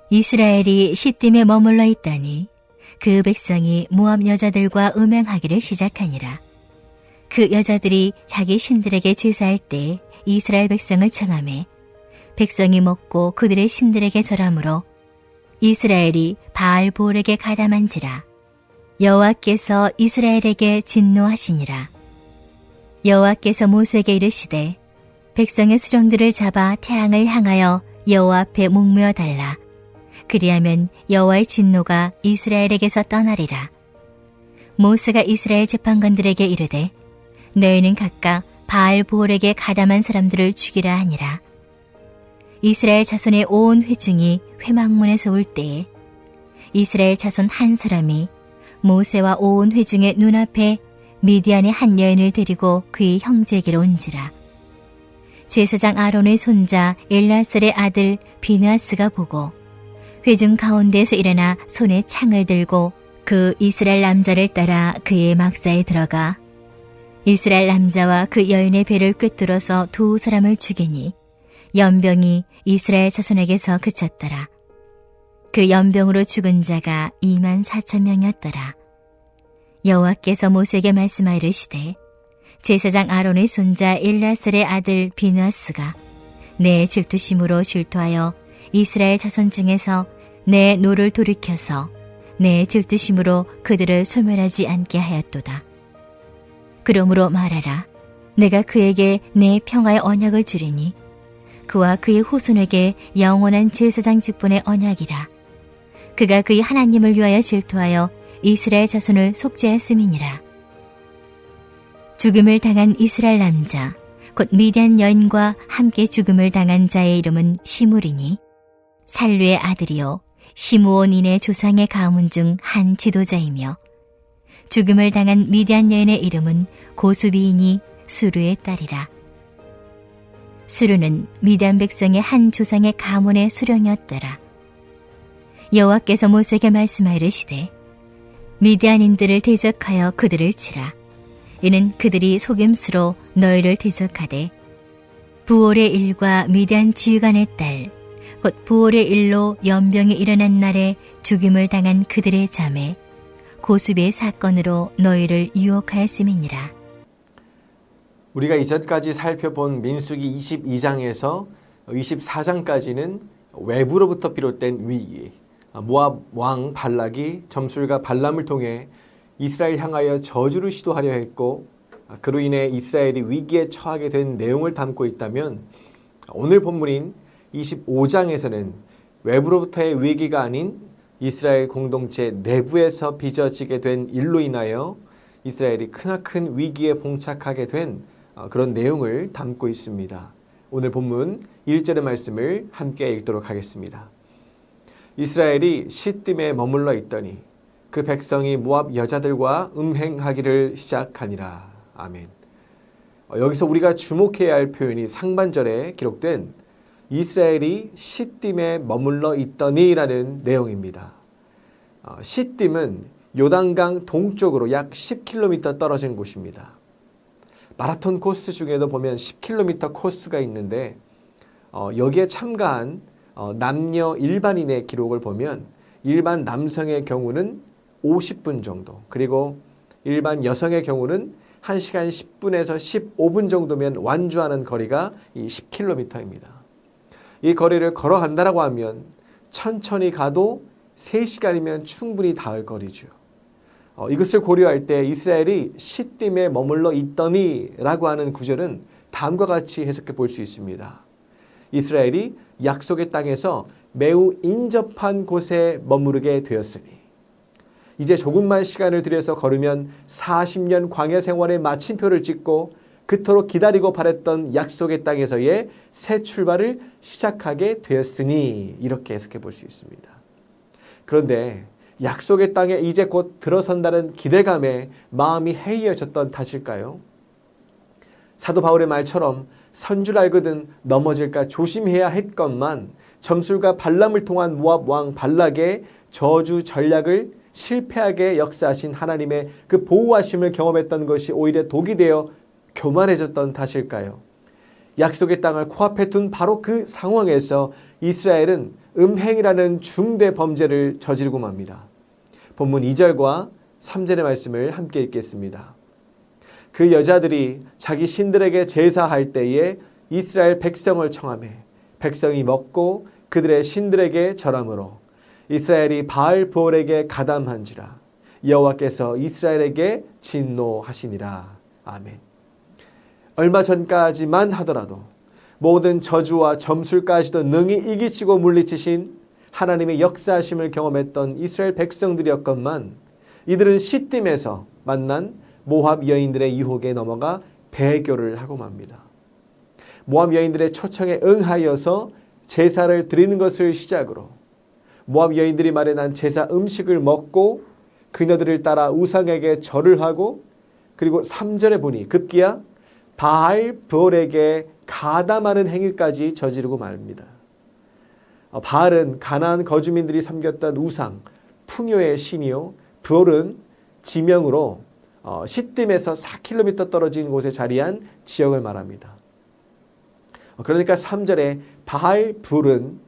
이스라엘이 시딤에 머물러 있더니 그 백성이 모압 여자들과 음행하기를 시작하니라. 그 여자들이 자기 신들에게 제사할 때 이스라엘 백성을 청하매 백성이 먹고 그들의 신들에게 절하므로 이스라엘이 바알볼에게 가담한지라. 여호와께서 이스라엘에게 진노하시니라. 여호와께서 모세에게 이르시되 백성의 수령들을 잡아 태양을 향하여 여호와 앞에 목매어 달라. 그리하면 여호와의 진노가 이스라엘에게서 떠나리라. 모세가 이스라엘 재판관들에게 이르되 너희는 각각 바알볼에게 가담한 사람들을 죽이라 하니라. 이스라엘 자손의 온 회중이 회막문에서 올 때에 이스라엘 자손 한 사람이 모세와 온 회중의 눈앞에 미디안의 한 여인을 데리고 그의 형제에게로 온지라. 제사장 아론의 손자 엘라살의 아들 비느하스가 보고 회중 가운데에서 일어나 손에 창을 들고 그 이스라엘 남자를 따라 그의 막사에 들어가 이스라엘 남자와 그 여인의 배를 꿰뚫어서 두 사람을 죽이니 연병이 이스라엘 자손에게서 그쳤더라. 그 연병으로 죽은 자가 24,000명이었더라. 여호와께서 모세에게 말씀하이르시되 제사장 아론의 손자 엘라살의 아들 비느하스가 내 질투심으로 질투하여 이스라엘 자손 중에서 내 노를 돌이켜서 내 질투심으로 그들을 소멸하지 않게 하였도다. 그러므로 말하라. 내가 그에게 내 평화의 언약을 주리니 그와 그의 후손에게 영원한 제사장 직분의 언약이라. 그가 그의 하나님을 위하여 질투하여 이스라엘 자손을 속죄하였음이니라. 죽음을 당한 이스라엘 남자 곧 미디안 여인과 함께 죽음을 당한 자의 이름은 시므리니 살루의 아들이요 시므온인의 조상의 가문 중 한 지도자이며 죽음을 당한 미디안 여인의 이름은 고수비이니 수르의 딸이라. 수르는 미디안 백성의 한 조상의 가문의 수령이었더라. 여호와께서 모세에게 말씀하이르시되 미디안인들을 대적하여 그들을 치라. 이는 그들이 속임수로 너희를 대적하되 부올의 일과 미디안 지휘관의 딸 곧 부올의 일로 연병이 일어난 날에 죽임을 당한 그들의 자매 고수비의 사건으로 너희를 유혹하였음이니라. 우리가 이전까지 살펴본 민수기 22장에서 24장까지는 외부로부터 비롯된 위기, 모압 왕 발락이 점술가 발람을 통해 이스라엘 향하여 저주를 시도하려 했고 그로 인해 이스라엘이 위기에 처하게 된 내용을 담고 있다면 오늘 본문인 25장에서는 외부로부터의 위기가 아닌 이스라엘 공동체 내부에서 빚어지게 된 일로 인하여 이스라엘이 크나큰 위기에 봉착하게 된 그런 내용을 담고 있습니다. 오늘 본문 1절의 말씀을 함께 읽도록 하겠습니다. 이스라엘이 시딤에 머물러 있더니 그 백성이 모압 여자들과 음행하기를 시작하니라. 아멘. 여기서 우리가 주목해야 할 표현이 상반절에 기록된 이스라엘이 시딤에 머물러 있더니라는 내용입니다. 시딤은 요단강 동쪽으로 약 10km 떨어진 곳입니다. 마라톤 코스 중에도 보면 10km 코스가 있는데 여기에 참가한 남녀 일반인의 기록을 보면 일반 남성의 경우는 50분 정도, 그리고 일반 여성의 경우는 1시간 10분에서 15분 정도면 완주하는 거리가 이 10km입니다. 이 거리를 걸어간다라고 하면 천천히 가도 3시간이면 충분히 닿을 거리죠. 이것을 고려할 때 이스라엘이 시딤에 머물러 있더니 라고 하는 구절은 다음과 같이 해석해 볼 수 있습니다. 이스라엘이 약속의 땅에서 매우 인접한 곳에 머무르게 되었으니 이제 조금만 시간을 들여서 걸으면 40년 광야 생활의 마침표를 찍고 그토록 기다리고 바랬던 약속의 땅에서의 새 출발을 시작하게 되었으니 이렇게 해석해 볼 수 있습니다. 그런데 약속의 땅에 이제 곧 들어선다는 기대감에 마음이 해이어졌던 탓일까요? 사도 바울의 말처럼 선 줄 알거든 넘어질까 조심해야 했건만 점술가 발람을 통한 모압 왕 발락의 저주 전략을 실패하게 역사하신 하나님의 그 보호하심을 경험했던 것이 오히려 독이 되어 교만해졌던 탓일까요? 약속의 땅을 코앞에 둔 바로 그 상황에서 이스라엘은 음행이라는 중대 범죄를 저지르고 맙니다. 본문 2절과 3절의 말씀을 함께 읽겠습니다. 그 여자들이 자기 신들에게 제사할 때에 이스라엘 백성을 청하매 백성이 먹고 그들의 신들에게 절함으로 이스라엘이 바알 보올에게 가담한지라 여호와께서 이스라엘에게 진노하시니라. 아멘. 얼마 전까지만 하더라도 모든 저주와 점술까지도 능히 이기시고 물리치신 하나님의 역사하심을 경험했던 이스라엘 백성들이었건만 이들은 시딤에서 만난 모압 여인들의 유혹에 넘어가 배교를 하고 맙니다. 모압 여인들의 초청에 응하여서 제사를 드리는 것을 시작으로 모압 여인들이 마련한 제사 음식을 먹고 그녀들을 따라 우상에게 절을 하고 그리고 3절에 보니 급기야 바알 브올에게 가담하는 행위까지 저지르고 말입니다. 바알은 가나안 거주민들이 섬겼던 우상, 풍요의 신이요. 브올은 지명으로 시딤에서 4km 떨어진 곳에 자리한 지역을 말합니다. 그러니까 3절에 바알 브올은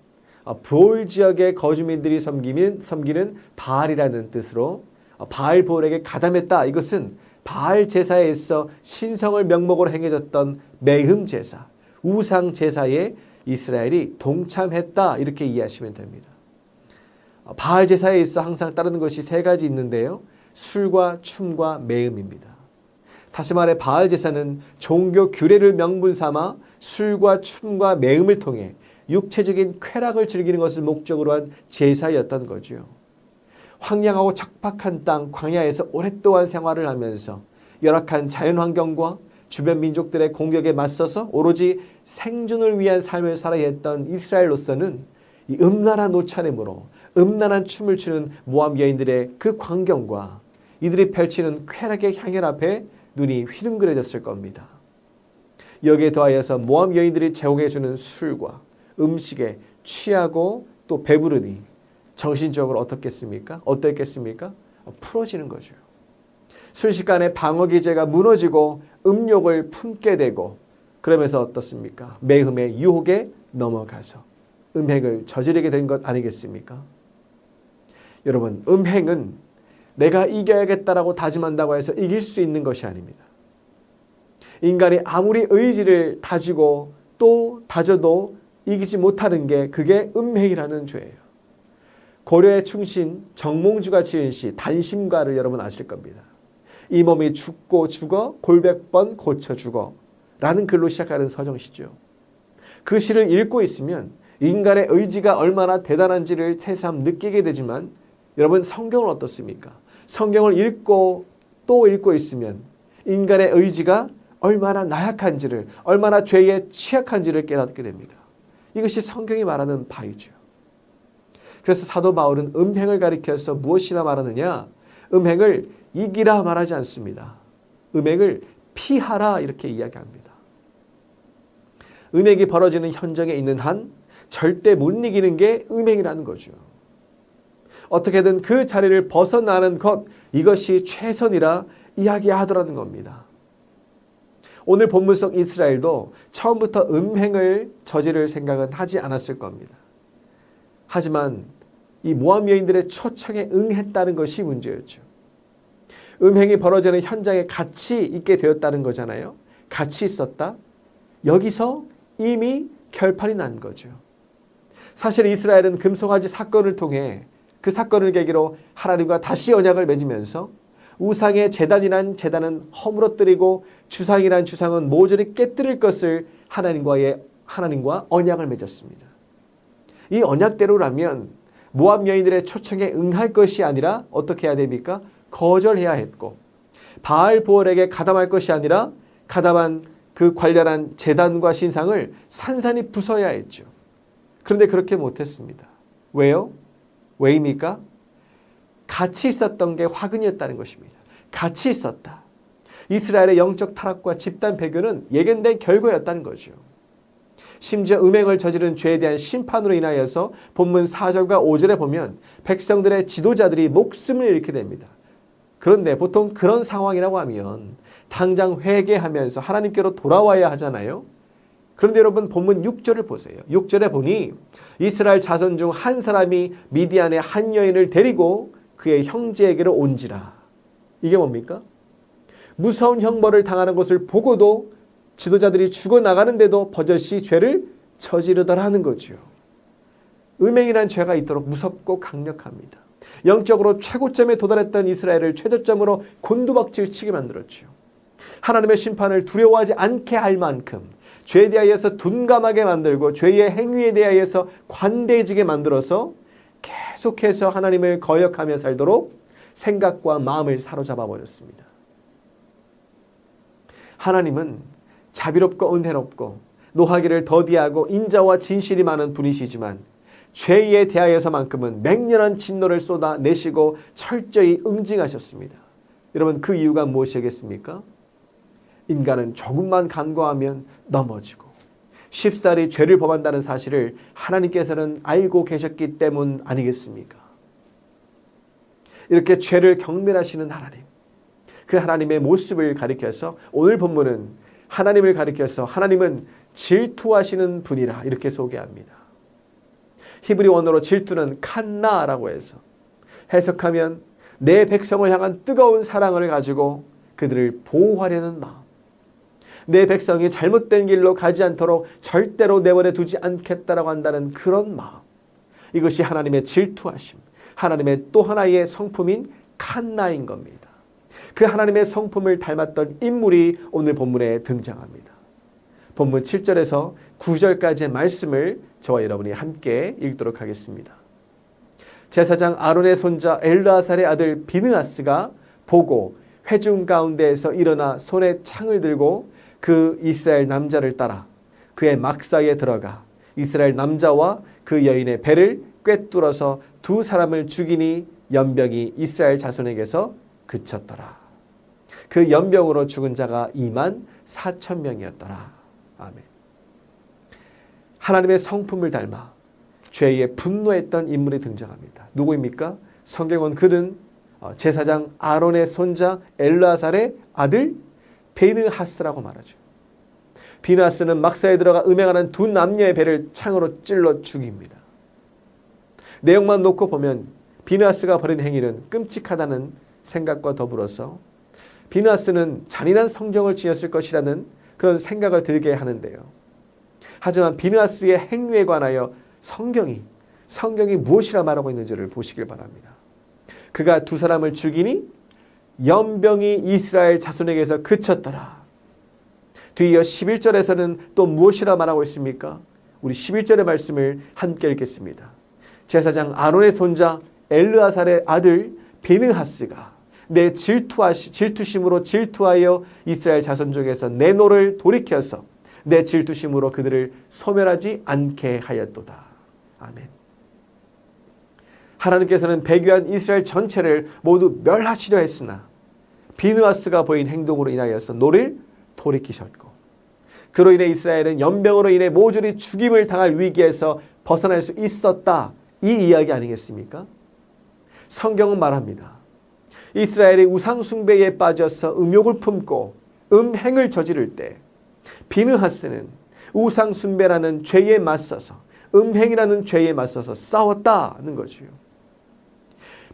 브올 지역의 거주민들이 섬기는 바알이라는 뜻으로 바알 브올에게 가담했다. 이것은 바알 제사에 있어 신성을 명목으로 행해졌던 매흠 제사, 우상 제사에 이스라엘이 동참했다. 이렇게 이해하시면 됩니다. 바알 제사에 있어 항상 따르는 것이 세 가지 있는데요. 술과 춤과 매음입니다. 다시 말해 바알 제사는 종교 규례를 명분 삼아 술과 춤과 매음을 통해 육체적인 쾌락을 즐기는 것을 목적으로 한 제사였던 거죠. 황량하고 척박한 땅 광야에서 오랫동안 생활을 하면서 열악한 자연환경과 주변 민족들의 공격에 맞서서 오로지 생존을 위한 삶을 살아야 했던 이스라엘로서는 이 음란한 옷차림으로 음란한 춤을 추는 모압 여인들의 그 광경과 이들이 펼치는 쾌락의 향연 앞에 눈이 휘둥그레졌을 겁니다. 여기에 더하여서 모압 여인들이 제공해주는 술과 음식에 취하고 또 배부르니 정신적으로 어떻겠습니까? 풀어지는 거죠. 순식간에 방어 기제가 무너지고 음욕을 품게 되고 그러면서 어떻습니까? 매흠의 유혹에 넘어가서 음행을 저지르게 된 것 아니겠습니까? 여러분, 음행은 내가 이겨야겠다라고 다짐한다고 해서 이길 수 있는 것이 아닙니다. 인간이 아무리 의지를 다지고 또 다져도 이기지 못하는 게 그게 음행이라는 죄예요. 고려의 충신 정몽주가 지은 시 단심가를 여러분 아실 겁니다. 이 몸이 죽고 죽어 골백번 고쳐 죽어 라는 글로 시작하는 서정시죠. 그 시를 읽고 있으면 인간의 의지가 얼마나 대단한지를 새삼 느끼게 되지만 여러분 성경은 어떻습니까? 성경을 읽고 또 읽고 있으면 인간의 의지가 얼마나 나약한지를 얼마나 죄에 취약한지를 깨닫게 됩니다. 이것이 성경이 말하는 바이죠. 그래서 사도 바울은 음행을 가리켜서 무엇이나 말하느냐? 음행을 이기라 말하지 않습니다. 음행을 피하라 이렇게 이야기합니다. 음행이 벌어지는 현장에 있는 한 절대 못 이기는 게 음행이라는 거죠. 어떻게든 그 자리를 벗어나는 것 이것이 최선이라 이야기하더라는 겁니다. 오늘 본문 속 이스라엘도 처음부터 음행을 저지를 생각은 하지 않았을 겁니다. 하지만 이 모압 여인들의 초청에 응했다는 것이 문제였죠. 음행이 벌어지는 현장에 같이 있게 되었다는 거잖아요. 같이 있었다. 여기서 이미 결판이 난 거죠. 사실 이스라엘은 금송아지 사건을 통해 그 사건을 계기로 하나님과 다시 언약을 맺으면서 우상의 제단이란 제단은 허물어뜨리고 주상이란 주상은 모조리 깨뜨릴 것을 하나님과 언약을 맺었습니다. 이 언약대로라면 모압 여인들의 초청에 응할 것이 아니라 어떻게 해야 됩니까? 거절해야 했고 바알 보올에게 가담할 것이 아니라 가담한 그 관련한 제단과 신상을 산산이 부숴야 했죠. 그런데 그렇게 못했습니다. 왜요? 왜입니까? 같이 있었던 게 화근이었다는 것입니다. 같이 있었다. 이스라엘의 영적 타락과 집단 배교는 예견된 결과였다는 거죠. 심지어 음행을 저지른 죄에 대한 심판으로 인하여서 본문 4절과 5절에 보면 백성들의 지도자들이 목숨을 잃게 됩니다. 그런데 보통 그런 상황이라고 하면 당장 회개하면서 하나님께로 돌아와야 하잖아요. 그런데 여러분 본문 6절을 보세요. 6절에 보니 이스라엘 자손 중 한 사람이 미디안의 한 여인을 데리고 그의 형제에게로 온지라. 이게 뭡니까? 무서운 형벌을 당하는 것을 보고도 지도자들이 죽어나가는데도 버젓이 죄를 저지르더라는 거죠. 음행이란 죄가 있도록 무섭고 강력합니다. 영적으로 최고점에 도달했던 이스라엘을 최저점으로 곤두박질 치게 만들었죠. 하나님의 심판을 두려워하지 않게 할 만큼 죄에 대하여서 둔감하게 만들고 죄의 행위에 대하여서 관대해지게 만들어서 계속해서 하나님을 거역하며 살도록 생각과 마음을 사로잡아 버렸습니다. 하나님은 자비롭고 은혜롭고 노하기를 더디하고 인자와 진실이 많은 분이시지만 죄에 대하여서만큼은 맹렬한 진노를 쏟아내시고 철저히 응징하셨습니다. 여러분 그 이유가 무엇이겠습니까? 인간은 조금만 간과하면 넘어지고 쉽사리 죄를 범한다는 사실을 하나님께서는 알고 계셨기 때문 아니겠습니까? 이렇게 죄를 경멸하시는 하나님, 그 하나님의 모습을 가리켜서 오늘 본문은 하나님을 가리켜서 하나님은 질투하시는 분이라 이렇게 소개합니다. 히브리 원어로 질투는 칸나라고 해서 해석하면 내 백성을 향한 뜨거운 사랑을 가지고 그들을 보호하려는 마음, 내 백성이 잘못된 길로 가지 않도록 절대로 내버려 두지 않겠다라고 한다는 그런 마음, 이것이 하나님의 질투하심, 하나님의 또 하나의 성품인 칸나인 겁니다. 그 하나님의 성품을 닮았던 인물이 오늘 본문에 등장합니다. 본문 7절에서 9절까지의 말씀을 저와 여러분이 함께 읽도록 하겠습니다. 제사장 아론의 손자 엘르아살의 아들 비느하스가 보고 회중 가운데에서 일어나 손에 창을 들고 그 이스라엘 남자를 따라 그의 막사에 들어가 이스라엘 남자와 그 여인의 배를 꿰뚫어서 두 사람을 죽이니 연병이 이스라엘 자손에게서 그쳤더라. 그 연병으로 죽은 자가 24,000명이었더라. 아멘. 하나님의 성품을 닮아 죄에 분노했던 인물이 등장합니다. 누구입니까? 성경은 그는 제사장 아론의 손자 엘르아살의 아들 비느하스라고 말하죠. 비느하스는 막사에 들어가 음행하는 두 남녀의 배를 창으로 찔러 죽입니다. 내용만 놓고 보면 비느하스가 벌인 행위는 끔찍하다는 생각과 더불어서 비느하스는 잔인한 성정을 지녔을 것이라는 그런 생각을 들게 하는데요. 하지만 비느하스의 행위에 관하여 성경이 무엇이라 말하고 있는지를 보시길 바랍니다. 그가 두 사람을 죽이니 연병이 이스라엘 자손에게서 그쳤더라. 뒤이어 11절에서는 또 무엇이라 말하고 있습니까? 우리 11절의 말씀을 함께 읽겠습니다. 제사장 아론의 손자 엘르아살의 아들 비느하스가 내 질투심으로 질투하여 이스라엘 자손 중에서 내 노를 돌이켜서 내 질투심으로 그들을 소멸하지 않게 하였도다. 아멘. 하나님께서는 배교한 이스라엘 전체를 모두 멸하시려 했으나 비느하스가 보인 행동으로 인하여서 노를 돌이키셨고 그로 인해 이스라엘은 연병으로 인해 모조리 죽임을 당할 위기에서 벗어날 수 있었다. 이 이야기 아니겠습니까? 성경은 말합니다. 이스라엘이 우상 숭배에 빠져서 음욕을 품고 음행을 저지를 때 비느하스는 우상 숭배라는 죄에 맞서서 음행이라는 죄에 맞서서 싸웠다는 거죠.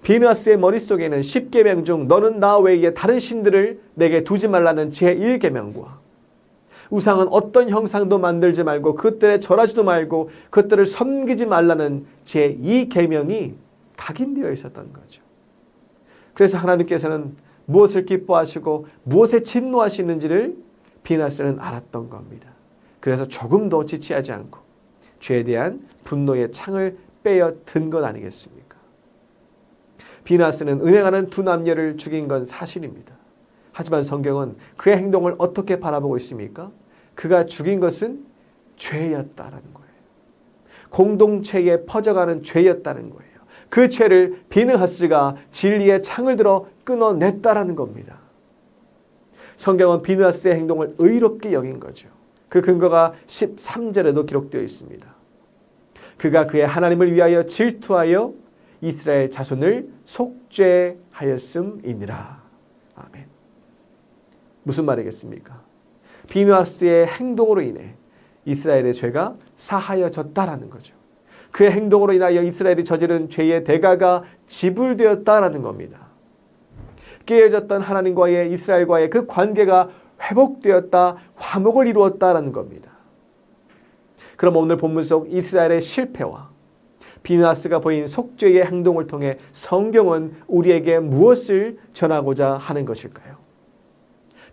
비느하스의 머릿속에는 10계명 중 너는 나 외에 다른 신들을 내게 두지 말라는 제1계명과 우상은 어떤 형상도 만들지 말고 그것들에 절하지도 말고 그것들을 섬기지 말라는 제2계명이 각인되어 있었던 거죠. 그래서 하나님께서는 무엇을 기뻐하시고 무엇에 진노하시는지를 비느하스는 알았던 겁니다. 그래서 조금도 지체하지 않고 죄에 대한 분노의 창을 빼어 든 것 아니겠습니까? 비느하스는 음행하는 두 남녀를 죽인 건 사실입니다. 하지만 성경은 그의 행동을 어떻게 바라보고 있습니까? 그가 죽인 것은 죄였다라는 거예요. 공동체에 퍼져가는 죄였다는 거예요. 그 죄를 비느하스가 진리의 창을 들어 끊어냈다라는 겁니다. 성경은 비느하스의 행동을 의롭게 여긴 거죠. 그 근거가 13절에도 기록되어 있습니다. 그가 그의 하나님을 위하여 질투하여 이스라엘 자손을 속죄하였음이니라. 아멘. 무슨 말이겠습니까? 비느하스의 행동으로 인해 이스라엘의 죄가 사하여졌다라는 거죠. 그의 행동으로 인하여 이스라엘이 저지른 죄의 대가가 지불되었다라는 겁니다. 깨어졌던 하나님과의 이스라엘과의 그 관계가 회복되었다, 화목을 이루었다라는 겁니다. 그럼 오늘 본문 속 이스라엘의 실패와 비느하스가 보인 속죄의 행동을 통해 성경은 우리에게 무엇을 전하고자 하는 것일까요?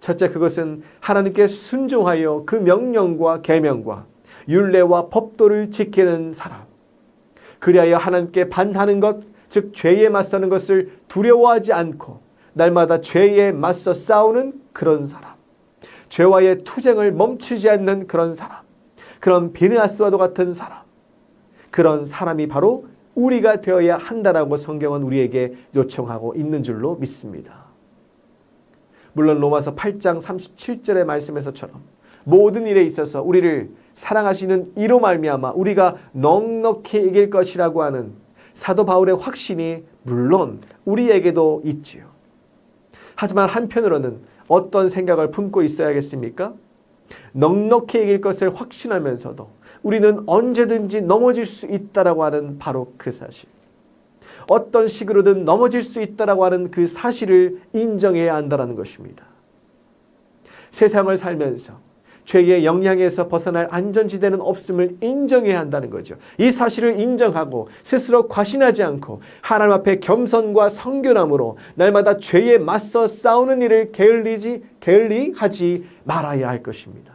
첫째, 그것은 하나님께 순종하여 그 명령과 계명과 율례와 법도를 지키는 사람. 그리하여 하나님께 반하는 것, 즉 죄에 맞서는 것을 두려워하지 않고 날마다 죄에 맞서 싸우는 그런 사람. 죄와의 투쟁을 멈추지 않는 그런 사람. 그런 비느하스와도 같은 사람. 그런 사람이 바로 우리가 되어야 한다라고 성경은 우리에게 요청하고 있는 줄로 믿습니다. 물론 로마서 8장 37절의 말씀에서처럼 모든 일에 있어서 우리를 사랑하시는 이로 말미암아 우리가 넉넉히 이길 것이라고 하는 사도 바울의 확신이 물론 우리에게도 있지요. 하지만 한편으로는 어떤 생각을 품고 있어야겠습니까? 넉넉히 이길 것을 확신하면서도 우리는 언제든지 넘어질 수 있다라고 하는 바로 그 사실. 어떤 식으로든 넘어질 수 있다라고 하는 그 사실을 인정해야 한다는 것입니다. 세상을 살면서 죄의 영향에서 벗어날 안전지대는 없음을 인정해야 한다는 거죠. 이 사실을 인정하고 스스로 과신하지 않고 하나님 앞에 겸손과 성결함으로 날마다 죄에 맞서 싸우는 일을 게을리하지 말아야 할 것입니다.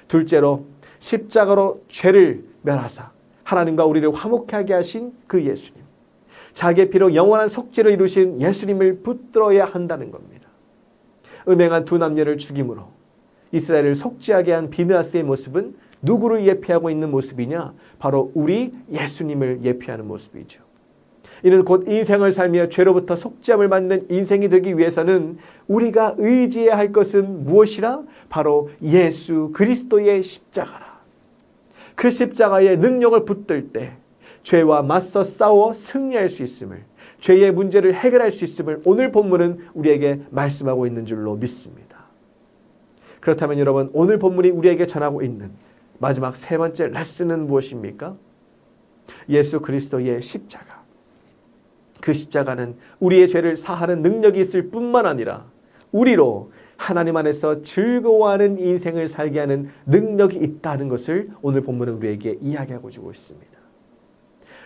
둘째로 십자가로 죄를 멸하사 하나님과 우리를 화목하게 하신 그 예수님. 자기의 피로 영원한 속죄를 이루신 예수님을 붙들어야 한다는 겁니다. 음행한 두 남녀를 죽임으로 이스라엘을 속죄하게 한 비느하스의 모습은 누구를 예표하고 있는 모습이냐? 바로 우리 예수님을 예표하는 모습이죠. 이는 곧 인생을 살며 죄로부터 속죄함을 받는 인생이 되기 위해서는 우리가 의지해야 할 것은 무엇이라? 바로 예수 그리스도의 십자가라. 그 십자가의 능력을 붙들 때 죄와 맞서 싸워 승리할 수 있음을, 죄의 문제를 해결할 수 있음을 오늘 본문은 우리에게 말씀하고 있는 줄로 믿습니다. 그렇다면 여러분, 오늘 본문이 우리에게 전하고 있는 마지막 세 번째 레슨은 무엇입니까? 예수 그리스도의 십자가. 그 십자가는 우리의 죄를 사하는 능력이 있을 뿐만 아니라 우리로 하나님 안에서 즐거워하는 인생을 살게 하는 능력이 있다는 것을 오늘 본문은 우리에게 이야기하고 주고 있습니다.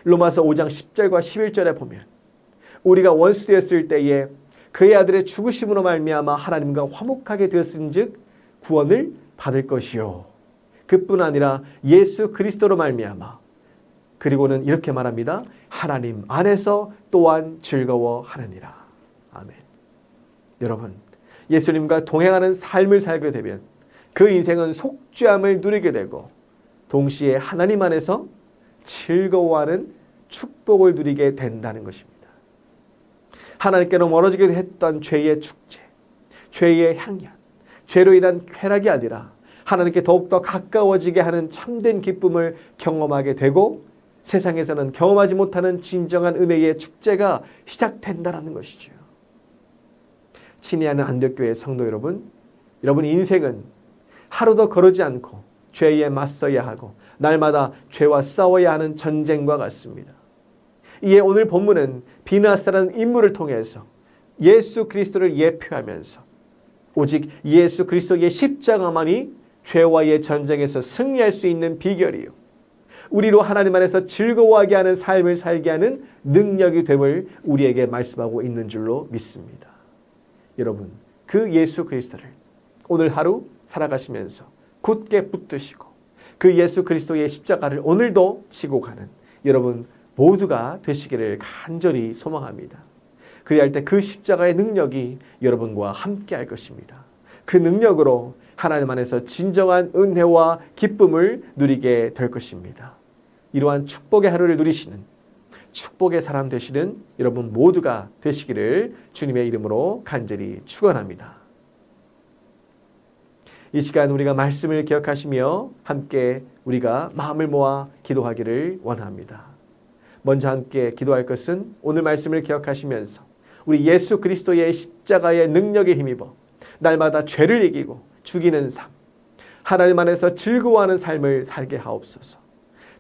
로마서 5장 10절과 11절에 보면 우리가 원수되었을 때에 그의 아들의 죽으심으로 말미암아 하나님과 화목하게 되었은즉 구원을 받을 것이요. 그뿐 아니라 예수 그리스도로 말미암아, 그리고는 이렇게 말합니다. 하나님 안에서 또한 즐거워하느니라. 아멘. 여러분, 예수님과 동행하는 삶을 살게 되면 그 인생은 속죄함을 누리게 되고 동시에 하나님 안에서 즐거워하는 축복을 누리게 된다는 것입니다. 하나님께로 멀어지게 했던 죄의 축제, 죄의 향연, 죄로 인한 쾌락이 아니라 하나님께 더욱더 가까워지게 하는 참된 기쁨을 경험하게 되고 세상에서는 경험하지 못하는 진정한 은혜의 축제가 시작된다는 것이죠. 친애하는 안덕교회 성도 여러분, 여러분 인생은 하루도 거르지 않고 죄에 맞서야 하고 날마다 죄와 싸워야 하는 전쟁과 같습니다. 이에 오늘 본문은 비느하스라는 인물을 통해서 예수 그리스도를 예표하면서 오직 예수 그리스도의 십자가만이 죄와의 전쟁에서 승리할 수 있는 비결이요, 우리로 하나님 안에서 즐거워하게 하는 삶을 살게 하는 능력이 됨을 우리에게 말씀하고 있는 줄로 믿습니다. 여러분, 그 예수 그리스도를 오늘 하루 살아가시면서 굳게 붙드시고 그 예수 그리스도의 십자가를 오늘도 지고 가는 여러분 모두가 되시기를 간절히 소망합니다. 그리할 때 그 십자가의 능력이 여러분과 함께 할 것입니다. 그 능력으로 하나님 안에서 진정한 은혜와 기쁨을 누리게 될 것입니다. 이러한 축복의 하루를 누리시는 축복의 사람 되시는 여러분 모두가 되시기를 주님의 이름으로 간절히 축원합니다. 이 시간 우리가 말씀을 기억하시며 함께 우리가 마음을 모아 기도하기를 원합니다. 먼저 함께 기도할 것은 오늘 말씀을 기억하시면서 우리 예수 그리스도의 십자가의 능력에 힘입어 날마다 죄를 이기고 죽이는 삶, 하나님 안에서 즐거워하는 삶을 살게 하옵소서.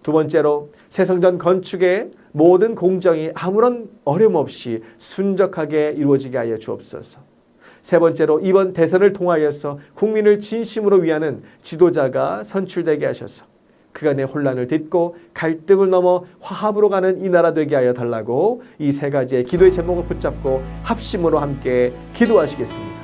두 번째로 새 성전 건축의 모든 공정이 아무런 어려움 없이 순적하게 이루어지게 하여 주옵소서. 세 번째로 이번 대선을 통하여서 국민을 진심으로 위하는 지도자가 선출되게 하셔서 그간의 혼란을 딛고 갈등을 넘어 화합으로 가는 이 나라 되게 하여 달라고 이 세 가지의 기도의 제목을 붙잡고 합심으로 함께 기도하시겠습니다.